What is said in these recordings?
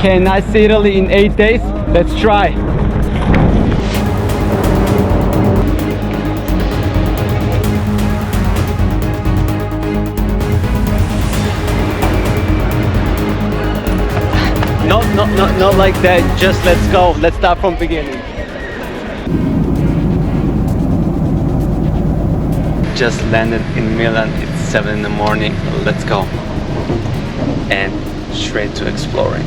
Can I see Italy in 8 days? Let's try. No, not like that. Just let's go. Let's start from beginning. Just landed in Milan. It's 7 in the morning. Let's go. And straight to exploring.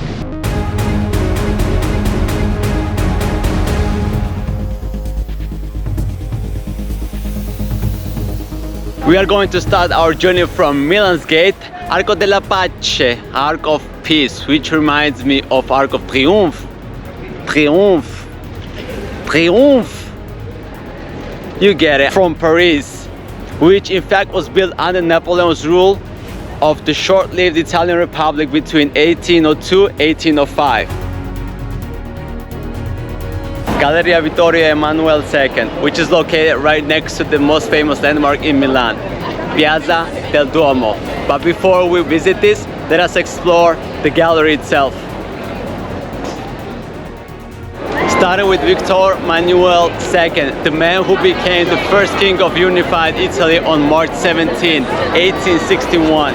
We are going to start our journey from Milan's gate, Arco della Pace, Arc of Peace, which reminds me of Arc of Triomphe. Triomphe. Triomphe. You get it. From Paris, which in fact was built under Napoleon's rule of the short-lived Italian Republic between 1802 and 1805. Galleria Vittorio Emanuele II, which is located right next to the most famous landmark in Milan, Piazza del Duomo. But before we visit this, let us explore the gallery itself. Starting with Victor Emmanuel II, the man who became the first king of unified Italy on March 17, 1861.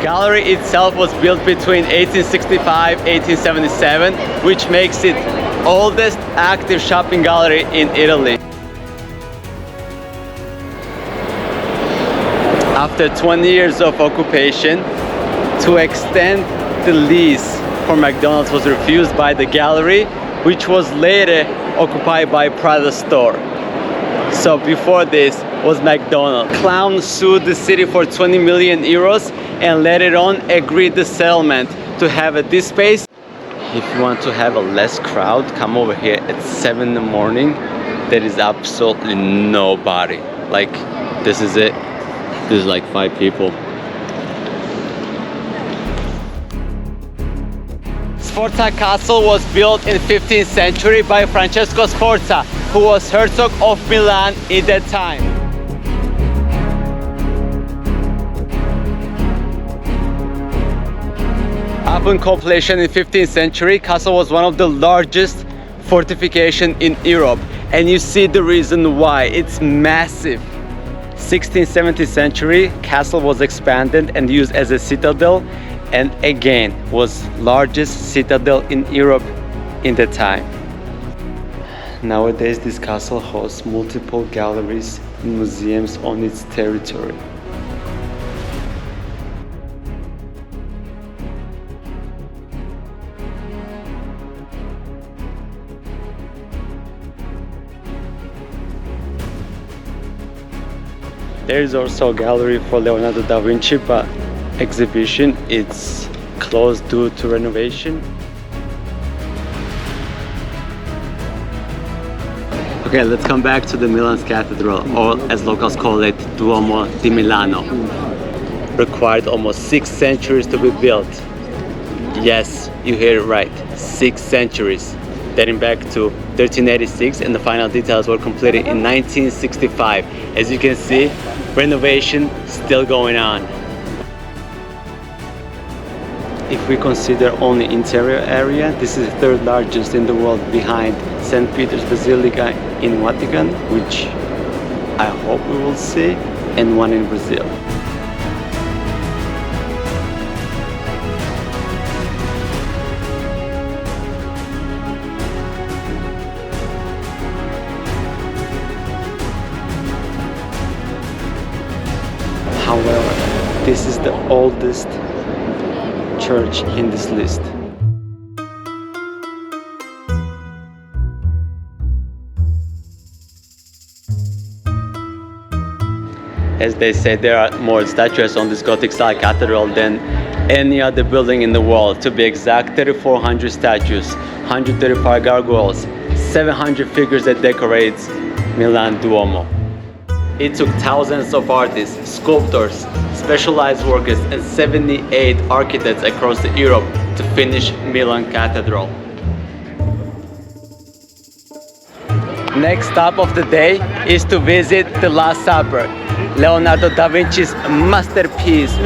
Gallery itself was built between 1865 and 1877, which makes it oldest active shopping gallery in Italy. After 20 years of occupation, to extend the lease for McDonald's was refused by the gallery, which was later occupied by Prada store. So before this was McDonald's. Clown sued the city for 20 million euros and later on agreed the settlement to have this space. If you want to have a less crowd, come over here at 7 in the morning. There is absolutely nobody. Like, this is it. There's like 5 people. Sforza Castle was built in 15th century by Francesco Sforza, who was Herzog of Milan at that time. Upon completion in 15th century, castle was one of the largest fortifications in Europe, and you see the reason why. It's massive. 16th, 17th century, castle was expanded and used as a citadel, and again was largest citadel in Europe in the time. Nowadays this castle hosts multiple galleries and museums on its territory. There is also a gallery for Leonardo da Vinci, but exhibition it's closed due to renovation. Okay, let's come back to the Milan's cathedral, or as locals call it, Duomo di Milano. Required almost 6 centuries to be built. Yes, you hear it right, 6 centuries. Dating back to 1386, and the final details were completed in 1965. As you can see, renovation still going on. If we consider only interior area, this is the 3rd largest in the world behind St. Peter's Basilica in Vatican, which I hope we will see, and one in Brazil. However, this is the oldest church in this list. As they say, there are more statues on this Gothic style cathedral than any other building in the world. To be exact, 3,400 statues, 135 gargoyles, 700 figures that decorates Milan Duomo. It took thousands of artists, sculptors, specialized workers, and 78 architects across Europe to finish Milan Cathedral. Next stop of the day is to visit the Last Supper, Leonardo da Vinci's masterpiece.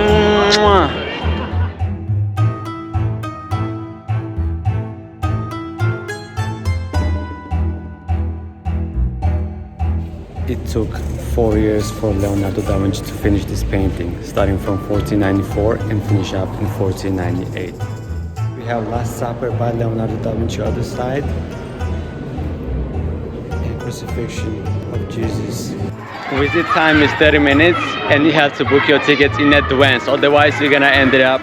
It took 4 years for Leonardo da Vinci to finish this painting, starting from 1494 and finish up in 1498. We have Last Supper by Leonardo da Vinci other side, and Crucifixion of Jesus. Visit time is 30 minutes and you have to book your tickets in advance, otherwise you're gonna end it up.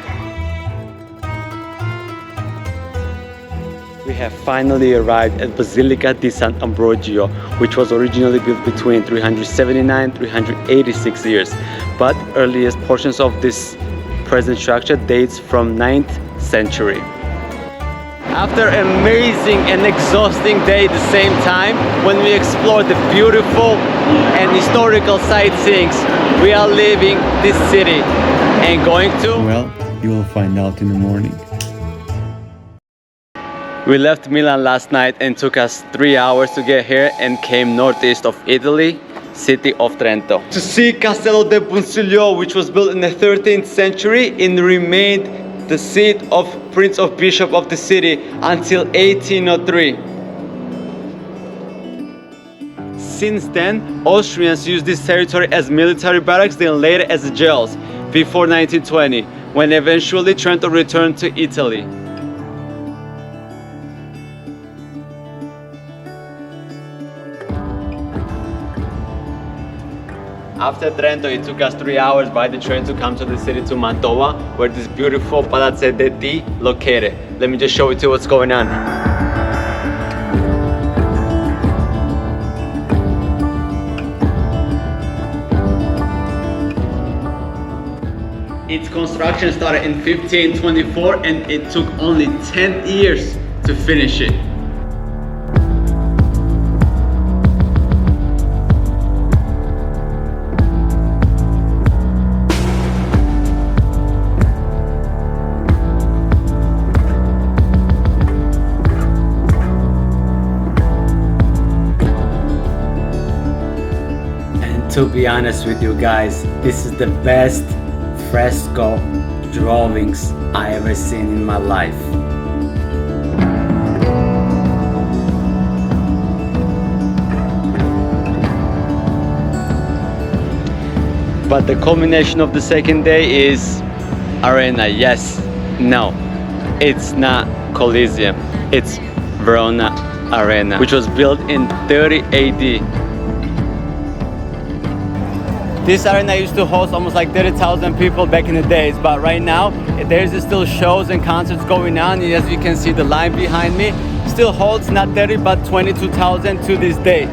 We have finally arrived at Basilica di Sant'Ambrogio, which was originally built between 379 and 386 years, but earliest portions of this present structure dates from 9th century. After an amazing and exhausting day at the same time, when we explore the beautiful and historical sightseeing, we are leaving this city and going to... Well, you will find out in the morning. We left Milan last night and took us 3 hours to get here and came northeast of Italy, city of Trento, to see Castello del Bunsiglio, which was built in the 13th century and remained the seat of Prince of Bishop of the city until 1803. Since then, Austrians used this territory as military barracks, then later as jails, before 1920, when eventually Trento returned to Italy. After Trento, it took us 3 hours by the train to come to the city to Mantova, where this beautiful palazzetti located. Let me just show you what's going on. Its construction started in 1524 and it took only 10 years to finish it. To be honest with you guys, this is the best fresco drawings I ever seen in my life. But the culmination of the second day is Arena. Yes, no, it's not Coliseum, it's Verona Arena, which was built in 30 AD. This arena used to host almost like 30,000 people back in the days, but right now there's still shows and concerts going on. And as you can see, the line behind me still holds not 30 but 22,000 to this day.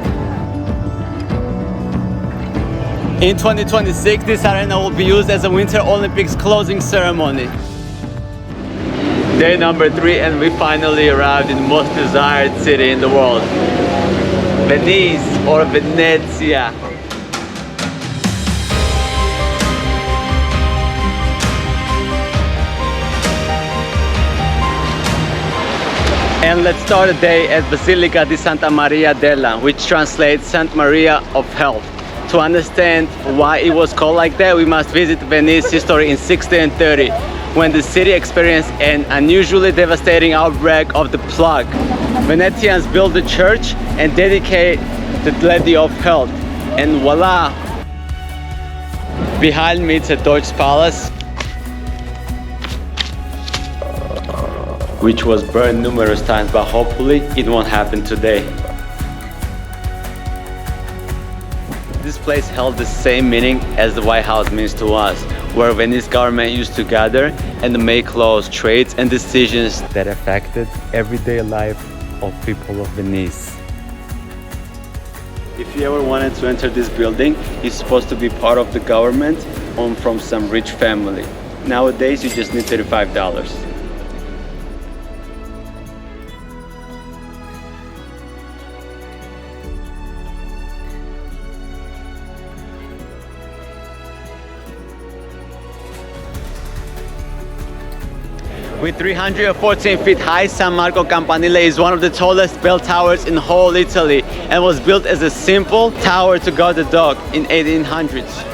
In 2026, this arena will be used as a Winter Olympics closing ceremony. Day number 3 and we finally arrived in the most desired city in the world, Venice or Venezia. And let's start the day at Basilica di Santa Maria della, which translates Saint Maria of Health. To understand why it was called like that, we must visit Venice history in 1630, when the city experienced an unusually devastating outbreak of the plague. Venetians built the church and dedicated the Lady of Health. And voila! Behind me it's a Deutsch palace, which was burned numerous times, but hopefully it won't happen today. This place held the same meaning as the White House means to us, where Venice government used to gather and make laws, trades and decisions that affected everyday life of people of Venice. If you ever wanted to enter this building, you're supposed to be part of the government or from some rich family. Nowadays you just need $35. With 314 feet high, San Marco Campanile is one of the tallest bell towers in whole Italy and was built as a simple tower to guard the dock in 1800s.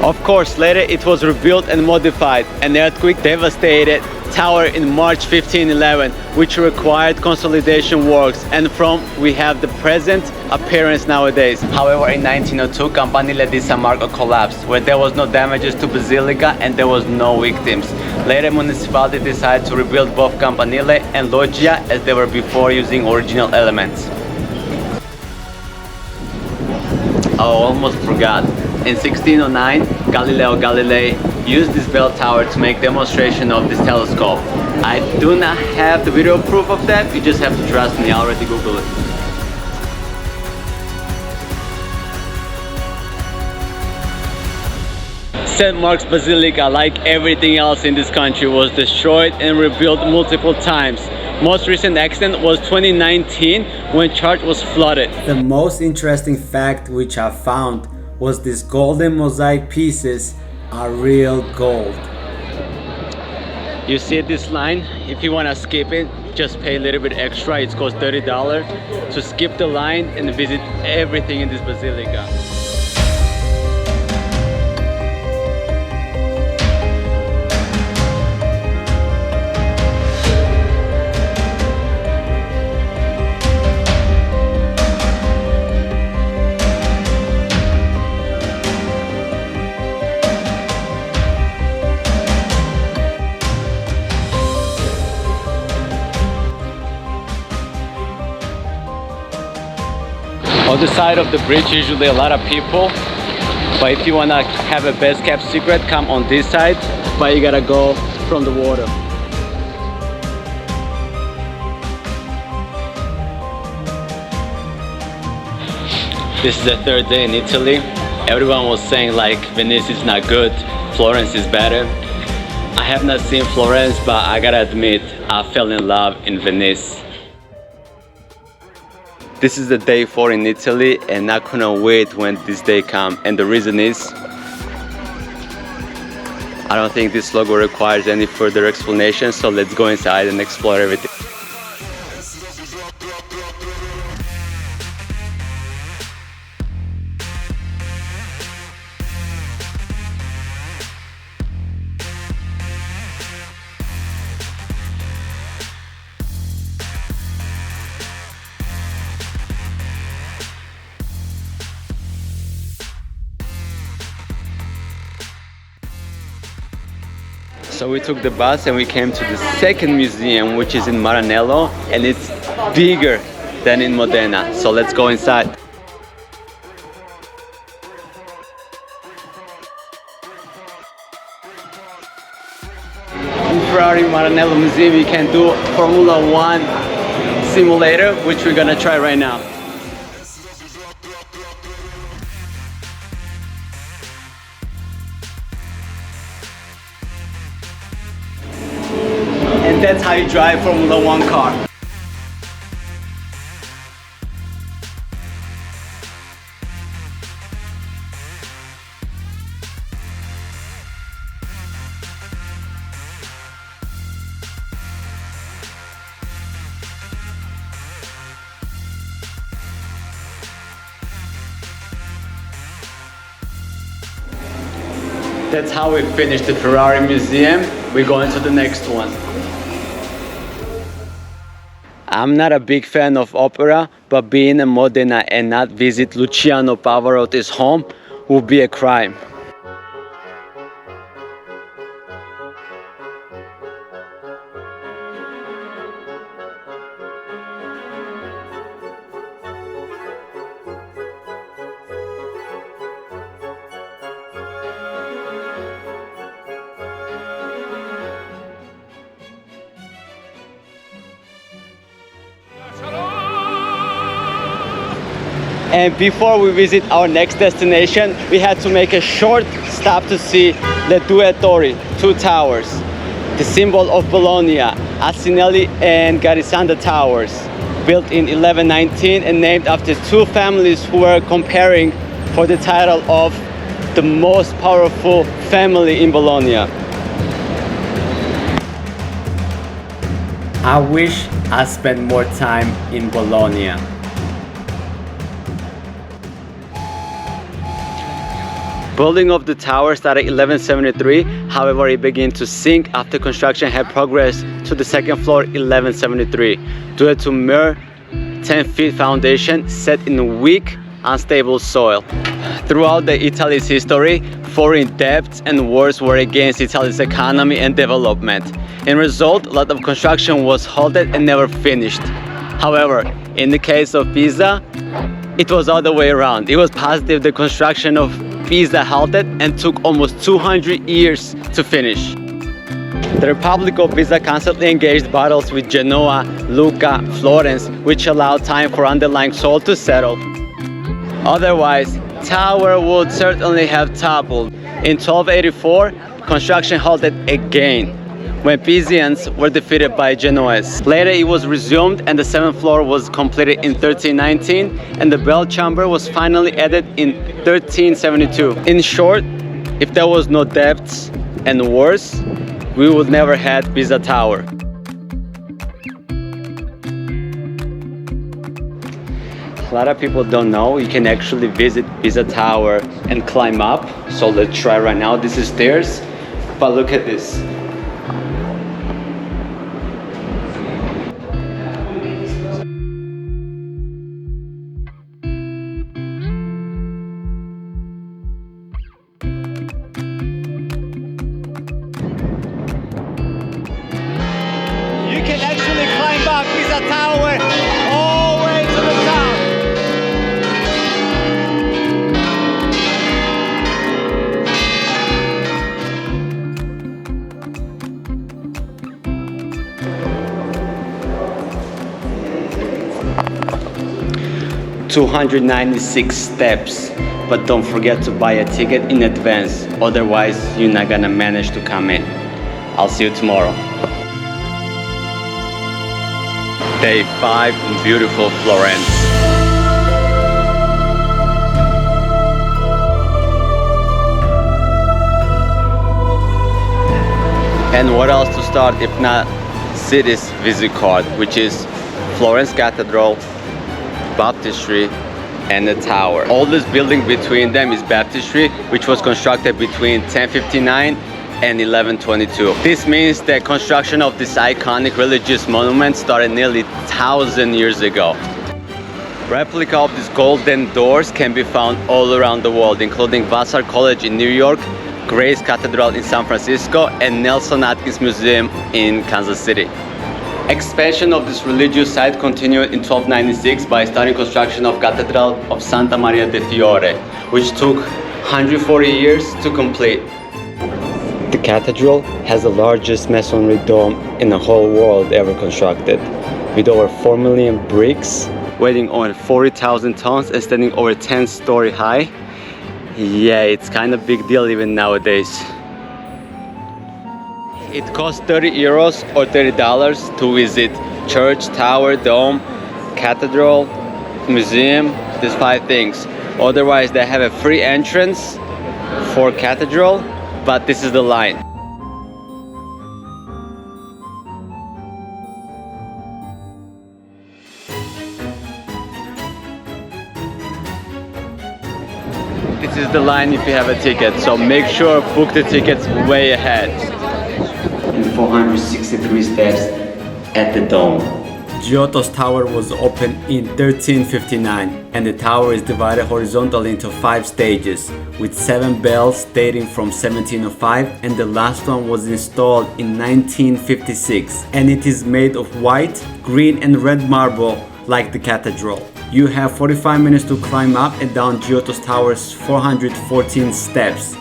Of course, later it was rebuilt and modified. An earthquake devastated tower in March 1511, which required consolidation works, and from we have the present appearance nowadays. However, in 1902, Campanile di San Marco collapsed, where there was no damages to Basilica and there was no victims. Later, municipality decided to rebuild both Campanile and Loggia as they were before using original elements. I almost forgot. In 1609, Galileo Galilei used this bell tower to make demonstration of this telescope. I do not have the video proof of that, you just have to trust me, I already googled it. St. Mark's Basilica, like everything else in this country, was destroyed and rebuilt multiple times. Most recent accident was 2019 when church was flooded. The most interesting fact which I found was these golden mosaic pieces are real gold. You see this line? If you want to skip it, just pay a little bit extra. It costs $30 to skip the line and visit everything in this basilica. On the side of the bridge, usually a lot of people, but if you want to have a best kept secret, come on this side, but you gotta go from the water. This is the third day in Italy. Everyone was saying like Venice is not good, Florence is better. I have not seen Florence, but I gotta admit, I fell in love in Venice. This is the day 4 in Italy and I couldn't wait when this day comes, and the reason is I don't think this logo requires any further explanation, so let's go inside and explore everything. So we took the bus and we came to the second museum, which is in Maranello, and it's bigger than in Modena. So let's go inside. In Ferrari Maranello Museum, you can do Formula 1 simulator, which we're gonna try right now. And that's how you drive Formula 1 car. That's how we finished the Ferrari Museum. We're going to the next one. I'm not a big fan of opera, but being in Modena and not visit Luciano Pavarotti's home would be a crime. And before we visit our next destination, we had to make a short stop to see the Due Torri, 2 towers, the symbol of Bologna, Asinelli and Garisanda Towers, built in 1119 and named after 2 families who were comparing for the title of the most powerful family in Bologna. I wish I spent more time in Bologna. Building of the tower started 1173, however it began to sink after construction had progressed to the second floor 1173 due to mere 10-feet foundation set in weak, unstable soil. Throughout the Italy's history, foreign debts and wars were against Italy's economy and development. In result, a lot of construction was halted and never finished. However, in the case of Pisa, it was all the way around. It was positive the construction of Pisa halted and took almost 200 years to finish. The Republic of Pisa constantly engaged battles with Genoa, Lucca, Florence, which allowed time for underlying soil to settle. Otherwise, tower would certainly have toppled. In 1284, construction halted again when Pisans were defeated by Genoese. Later it was resumed and the 7th floor was completed in 1319 and the bell chamber was finally added in 1372. In short, if there was no debts and wars, we would never had Pisa Tower. A lot of people don't know you can actually visit Pisa Tower and climb up. So let's try right now. This is stairs, but look at this. You can actually climb up Pisa Tower all the way to the top. $296 steps, but don't forget to buy a ticket in advance, otherwise you're not gonna manage to come in. I'll see you tomorrow. Day 5 in beautiful Florence. And what else to start if not city's visit card, which is Florence Cathedral, Baptistry, and the tower. Oldest building between them is Baptistry, which was constructed between 1059 and 1122. This means that construction of this iconic religious monument started nearly 1,000 years ago. Replica of these golden doors can be found all around the world, including Vassar College in New York, Grace Cathedral in San Francisco, and Nelson Atkins Museum in Kansas City. Expansion of this religious site continued in 1296 by starting construction of Cathedral of Santa Maria de Fiore, which took 140 years to complete. The cathedral has the largest masonry dome in the whole world ever constructed, with over 4 million bricks, weighing over 40,000 tons and standing over 10-story high. Yeah, it's kind of big deal even nowadays. It costs 30 euros or $30 to visit church, tower, dome, cathedral, museum, these 5 things. Otherwise, they have a free entrance for cathedral, but this is the line. This is the line if you have a ticket, so make sure book the tickets way ahead. And 463 steps at the dome. Giotto's tower was opened in 1359 and the tower is divided horizontally into 5 stages with 7 bells dating from 1705 and the last one was installed in 1956 and it is made of white, green and red marble like the cathedral. You have 45 minutes to climb up and down Giotto's tower's 414 steps.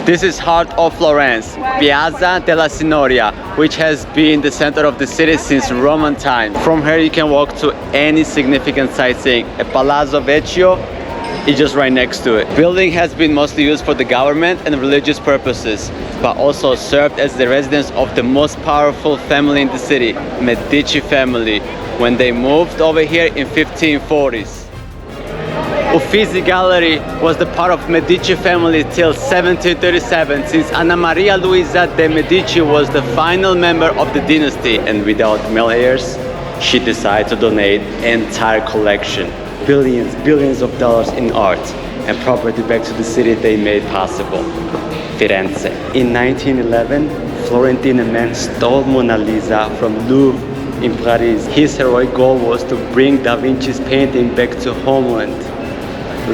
This is heart of Florence, Piazza della Signoria, which has been the center of the city since Roman times. From here you can walk to any significant sightseeing. A Palazzo Vecchio is just right next to it. Building has been mostly used for the government and religious purposes, but also served as the residence of the most powerful family in the city, Medici family, when they moved over here in 1540s. Uffizi Gallery was the part of Medici family till 1737, since Anna Maria Luisa de' Medici was the final member of the dynasty, and without male heirs, she decided to donate entire collection. billions of dollars in art and property back to the city they made possible, Firenze. In 1911, Florentine man stole Mona Lisa from Louvre in Paris. His heroic goal was to bring Da Vinci's painting back to homeland.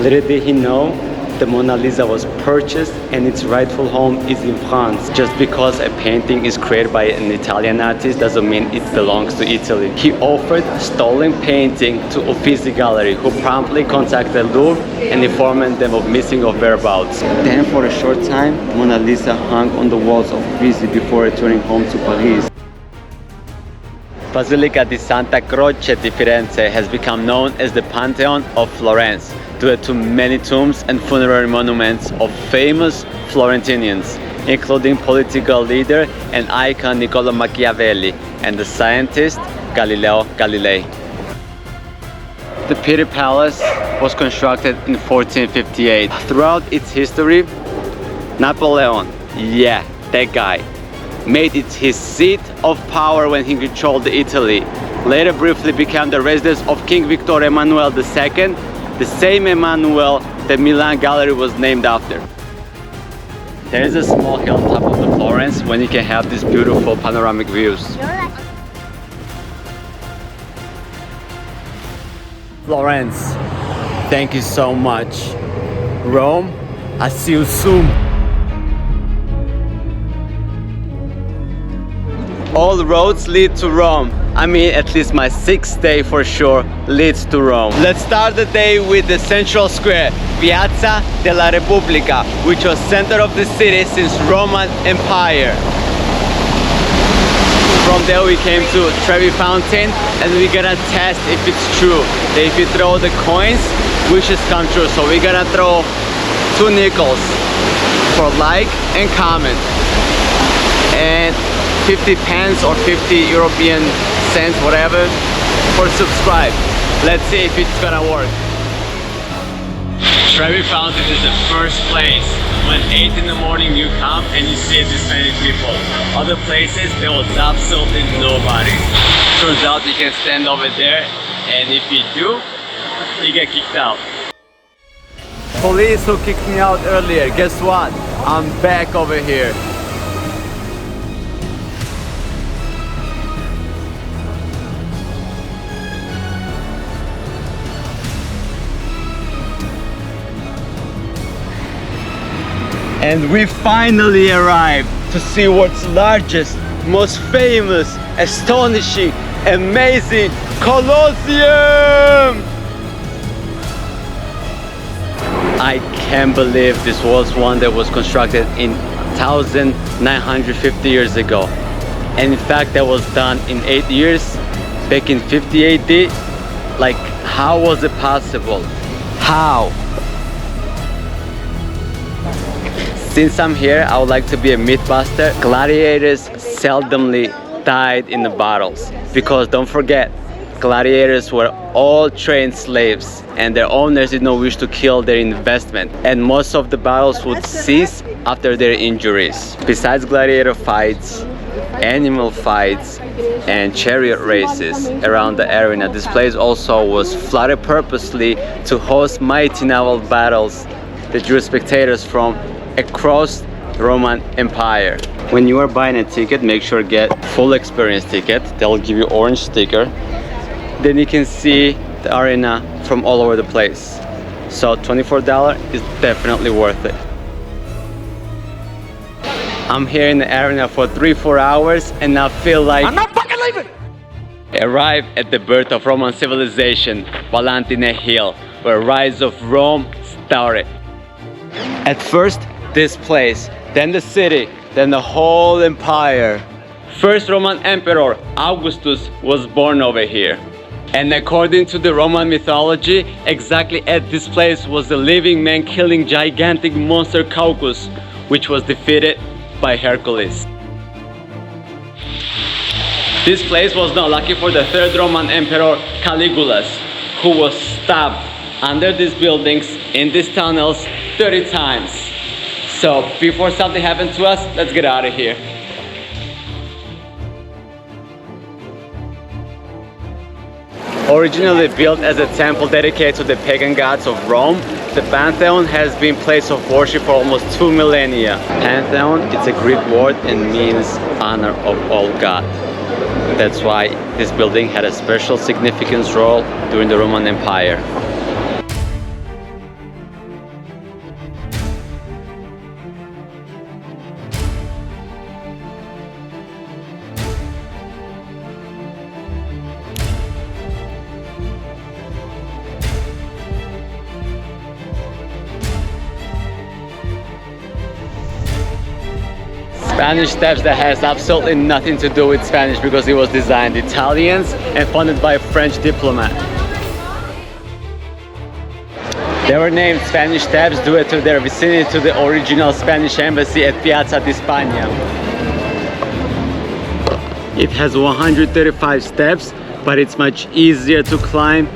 Little did he know, the Mona Lisa was purchased and its rightful home is in France. Just because a painting is created by an Italian artist doesn't mean it belongs to Italy. He offered stolen painting to Uffizi Gallery, who promptly contacted Louvre and informed them of missing of whereabouts. Then for a short time, Mona Lisa hung on the walls of Uffizi before returning home to Paris. Basilica di Santa Croce di Firenze has become known as the Pantheon of Florence due to many tombs and funerary monuments of famous Florentinians, including political leader and icon Niccolo Machiavelli and the scientist Galileo Galilei. The Pitti Palace was constructed in 1458. Throughout its history, Napoleon, yeah, that guy, made it his seat of power when he controlled Italy. Later briefly became the residence of King Victor Emmanuel II, the same Emmanuel that Milan Gallery was named after. There is a small hill on top of the Florence when you can have these beautiful panoramic views. Florence, thank you so much. Rome, I see you soon. All roads lead to Rome. I mean, at least my sixth day for sure leads to Rome. Let's start the day with the central square, Piazza della Repubblica, which was center of the city since Roman Empire. From there we came to Trevi Fountain, and we're gonna test if it's true that if you throw the coins, wishes come true. So we're gonna throw 2 nickels for like and comment, and 50 pence or 50 European cents, whatever, for subscribe. Let's see if it's gonna work. Trevi Fountain is the first place. When 8 in the morning you come and you see this many people. Other places there was absolutely nobody. Turns out you can stand over there, and if you do, you get kicked out. Police who kicked me out earlier, guess what? I'm back over here. And we finally arrived to see what's largest, most famous, astonishing, amazing Colosseum! I can't believe this was one that was constructed in 1950 years ago. And in fact, that was done in 8 years, back in 50 AD. Like, how was it possible? How? Since I'm here, I would like to be a mythbuster. Gladiators seldomly died in the battles, because don't forget, gladiators were all trained slaves and their owners did not wish to kill their investment, and most of the battles would cease after their injuries. Besides gladiator fights, animal fights and chariot races around the arena, this place also was flooded purposely to host mighty naval battles that drew spectators from across the Roman Empire. When you are buying a ticket, make sure to get full experience ticket. They'll give you orange sticker. Then you can see the arena from all over the place. So $24 is definitely worth it. I'm here in the arena for 3-4 hours and I feel like I'm not fucking leaving! Arrived at the birth of Roman civilization, Valentine Hill, where rise of Rome started. At first, this place, then the city, then the whole empire. First Roman Emperor Augustus was born over here. And according to the Roman mythology, exactly at this place was the living man killing gigantic monster Caucasus, which was defeated by Hercules. This place was not lucky for the third Roman Emperor Caligula, who was stabbed under these buildings in these tunnels 30 times. So before something happened to us, let's get out of here. Originally built as a temple dedicated to the pagan gods of Rome, the Pantheon has been place of worship for almost 2 millennia. Pantheon, it's a Greek word and means honor of all God. That's why this building had a special significance role during the Roman Empire. Spanish Steps that has absolutely nothing to do with Spanish because it was designed Italians and funded by a French diplomat. They were named Spanish Steps due to their vicinity to the original Spanish embassy at Piazza di Spagna. It has 135 steps, but it's much easier to climb.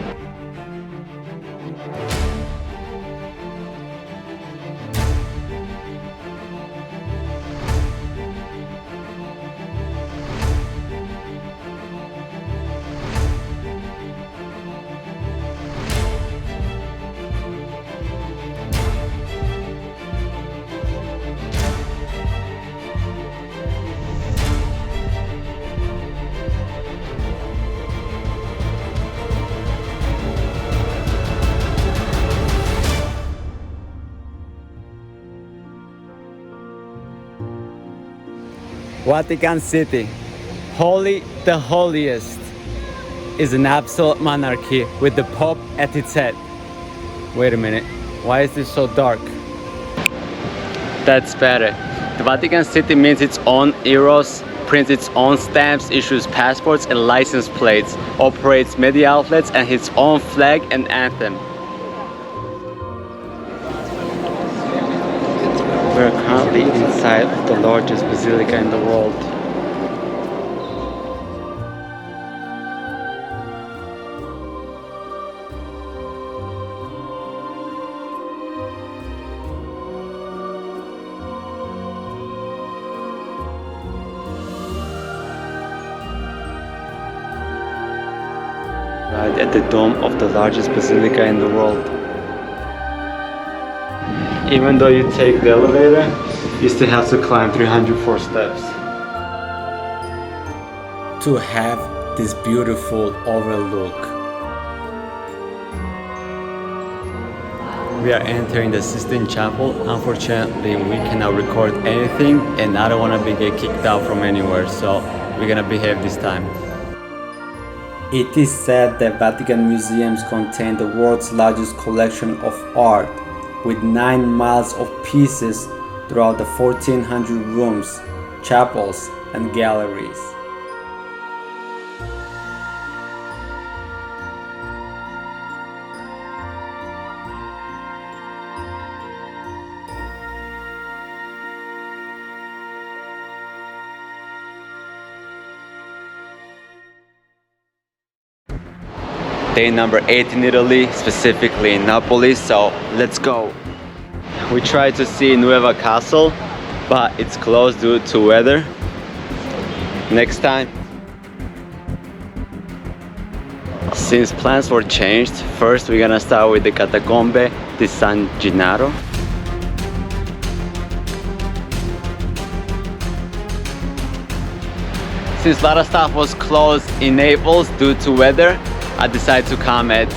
Vatican City, holy, the holiest, is an absolute monarchy with the Pope at its head. Wait a minute, why is this so dark? That's better. The Vatican City means its own euros, prints its own stamps, issues passports and license plates, operates media outlets and its own flag and anthem. We're currently inside of the largest basilica in the world. Right at the dome of the largest basilica in the world. Even though you take the elevator, you still have to climb 304 steps to have this beautiful overlook. We are entering the Sistine Chapel. Unfortunately, we cannot record anything and I don't want to get kicked out from anywhere, so we're gonna behave this time. It is said that Vatican museums contain the world's largest collection of art, with 9 miles of pieces throughout the 1,400 rooms, chapels, and galleries. Day number 8 in Italy, specifically in Napoli, so let's go. We tried to see Nueva Castle, but it's closed due to weather. Next time. Since plans were changed, first we're gonna start with the Catacombe di San Gennaro. Since a lot of stuff was closed in Naples due to weather, I decided to come at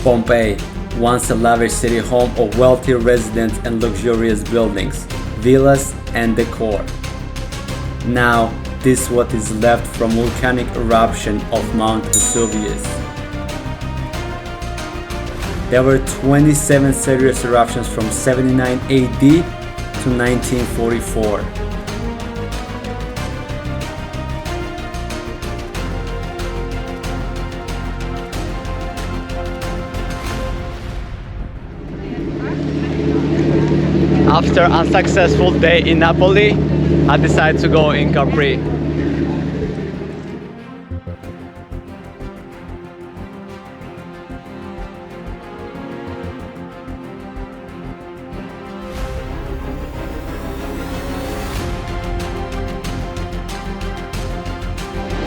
Pompeii, once a lavish city home of wealthy residents and luxurious buildings, villas and decor. Now, this is what is left from volcanic eruption of Mount Vesuvius. There were 27 serious eruptions from 79 AD to 1944. After an unsuccessful day in Napoli, I decided to go in Capri.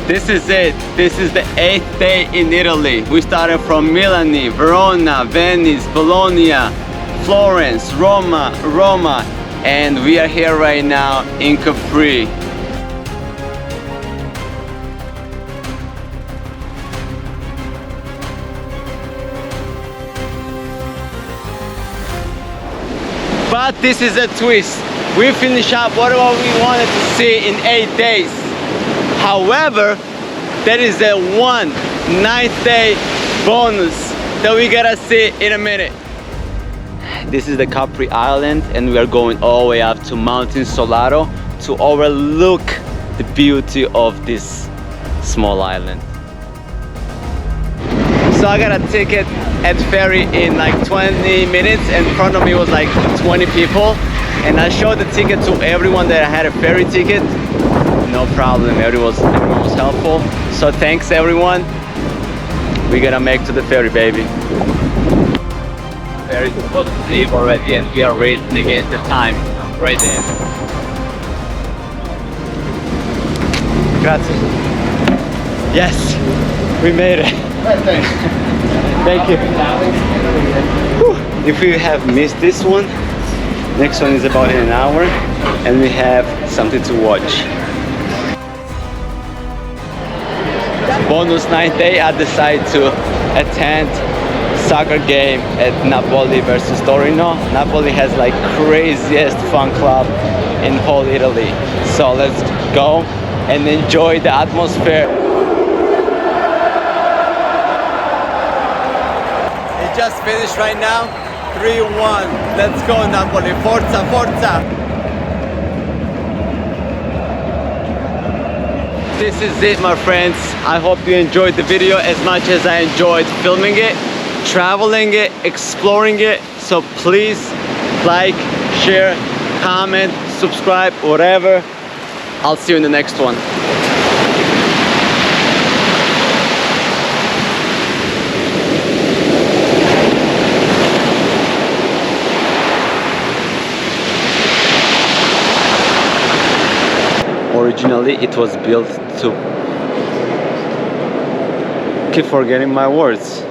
This is it. This is the 8th day in Italy. We started from Milan, Verona, Venice, Bologna, Florence, Roma, and we are here right now in Capri. But this is a twist. We finish up whatever we wanted to see in 8 days. However, there is a 9th day bonus that we gotta see in a minute. This is the Capri Island, and we are going all the way up to Mountain Solaro to overlook the beauty of this small island. So I got a ticket at ferry in like 20 minutes, and in front of me was like 20 people, and I showed the ticket to everyone that I had a ferry ticket. No problem, everyone was helpful. So thanks everyone. We gotta make to the ferry, baby. Ferry is supposed to leave already, and we are racing against the time right there. Grazie. Yes, we made it. Thank you. Whew. If we have missed this one, next one is about in an hour, and we have something to watch. Bonus 9th day, I decided to attend soccer game at Napoli versus Torino. Napoli has like craziest fun club in whole Italy. So let's go and enjoy the atmosphere. It just finished right now, 3-1. Let's go Napoli, forza, forza! This is it, my friends. I hope you enjoyed the video as much as I enjoyed filming it, traveling it, exploring it. So please like, share, comment, subscribe, whatever. I'll see you in the next one. Originally, it was built to... Keep forgetting my words.